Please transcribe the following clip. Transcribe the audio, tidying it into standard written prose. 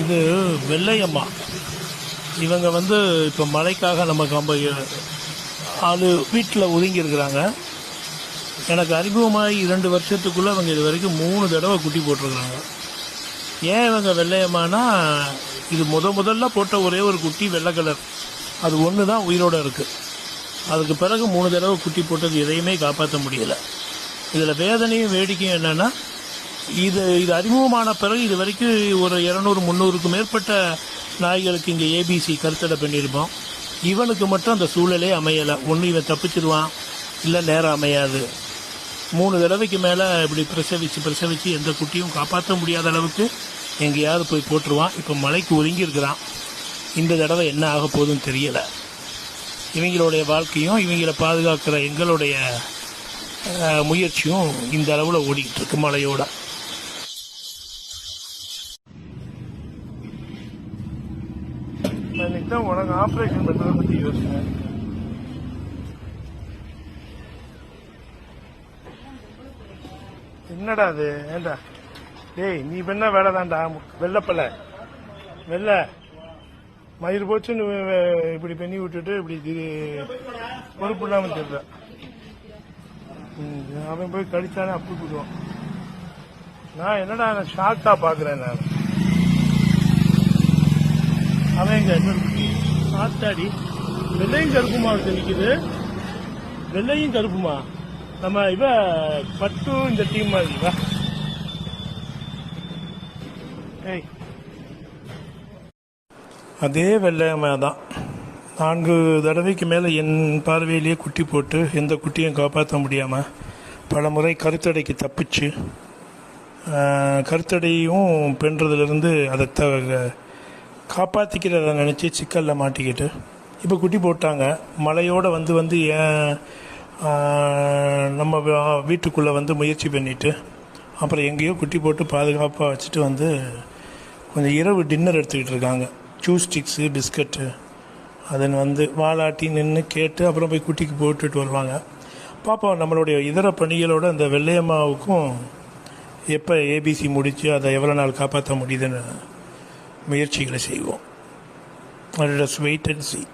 இது வெள்ளையம்மா. இவங்க இப்போ மழைக்காக நம்ம ஆள் வீட்டில் ஒதுங்கியிருக்கிறாங்க. எனக்கு அறிமுகமாகி 2 வருஷத்துக்குள்ளே அவங்க இது வரைக்கும் 3 தடவை குட்டி போட்டிருக்கிறாங்க. ஏன் இவங்க வெள்ளையம்மானா, இது முதல்ல போட்ட ஒரே ஒரு குட்டி வெள்ளை கலர், அது ஒன்று தான் உயிரோடு இருக்குது. அதுக்கு பிறகு 3 தடவை குட்டி போட்டது எதையுமே காப்பாற்ற முடியலை. இதில் வேதனையும் வேடிக்கையும் என்னென்னா, இது அறிமுகமான பிறகு இது வரைக்கும் ஒரு 200-300க்கு மேற்பட்ட நாய்களுக்கு இங்கே ஏபிசி கருத்தடை பண்ணியிருப்போம். இவனுக்கு மட்டும் அந்த சூழலே அமையலை. ஒன்று இவன் தப்பிச்சிடுவான், இல்லை நேரம் அமையாது. 3 தடவைக்கு மேலே இப்படி பிரசவிச்சு எந்த குட்டியும் காப்பாற்ற முடியாத அளவுக்கு எங்கேயாவது போய் போட்டுருவான். இப்போ மலைக்கு ஒதுங்கி இருக்கிறான். இந்த தடவை என்ன ஆக போகுதுன்னு தெரியலை. இவங்களுடைய வாழ்க்கையும் இவங்களை பாதுகாக்கிற எங்களுடைய முயற்சியும் இந்த அளவில் ஓடிக்கிட்டு இருக்கு மழையோட. இன்னைக்கு தான் உனக்கு ஆப்ரேஷன் பண்ணுறதை பற்றி யோசிச்சேன். என்னடா அது? ஏண்டா டேய், நீ பண்ண வேலை தான்டா. வெள்ளப்பல வெள்ளை மயிர் போச்சுன்னு இப்படி பண்ணி விட்டுட்டு இப்படி பொறுப்பு இல்லாமல் தெரியல. அவன் போய் கடிச்சானே அப்படி போடுவான். நான் என்னடா ஷாக்கா பாக்குறேன். நான் அவன் எங்க ஆத்தாடி வெள்ளையும் கருப்புமா நிக்குது. வெள்ளையும் கருப்புமா நம்ம பட்டு இந்த டீம் மாதிரி. அதே வெள்ளையம்மா தான் 4 தடவைக்கு மேலே என் பார்வையிலேயே குட்டி போட்டு எந்த குட்டியும் காப்பாற்ற முடியாமல் பல முறை கருத்தடைக்கு தப்பிச்சு, கருத்தடையும் பெண்றதுலேருந்து அதை காப்பாற்றிக்கிறத நினச்சி சிக்கலில் மாட்டிக்கிட்டு இப்போ குட்டி போட்டாங்க. மழையோடு வந்து ஏன் நம்ம வீட்டுக்குள்ளே முயற்சி பண்ணிவிட்டு அப்புறம் எங்கேயோ குட்டி போட்டு பாதுகாப்பாக வச்சுட்டு கொஞ்சம் இரவு டின்னர் எடுத்துக்கிட்டு இருக்காங்க. ஜூஸ் ஸ்டிக்ஸு, பிஸ்கட்டு, அதன் வாலாட்டி நின்று கேட்டு அப்புறம் போய் குட்டிக்கு போட்டுட்டு வருவாங்க. பார்ப்போம் நம்மளுடைய இதர பணிகளோட அந்த வெள்ளையம்மாவுக்கும் எப்போ ஏபிசி முடித்து அதை எவ்வளோ நாள் காப்பாற்ற முடியுதுன்னு முயற்சிகளை செய்வோம். Let's wait and see.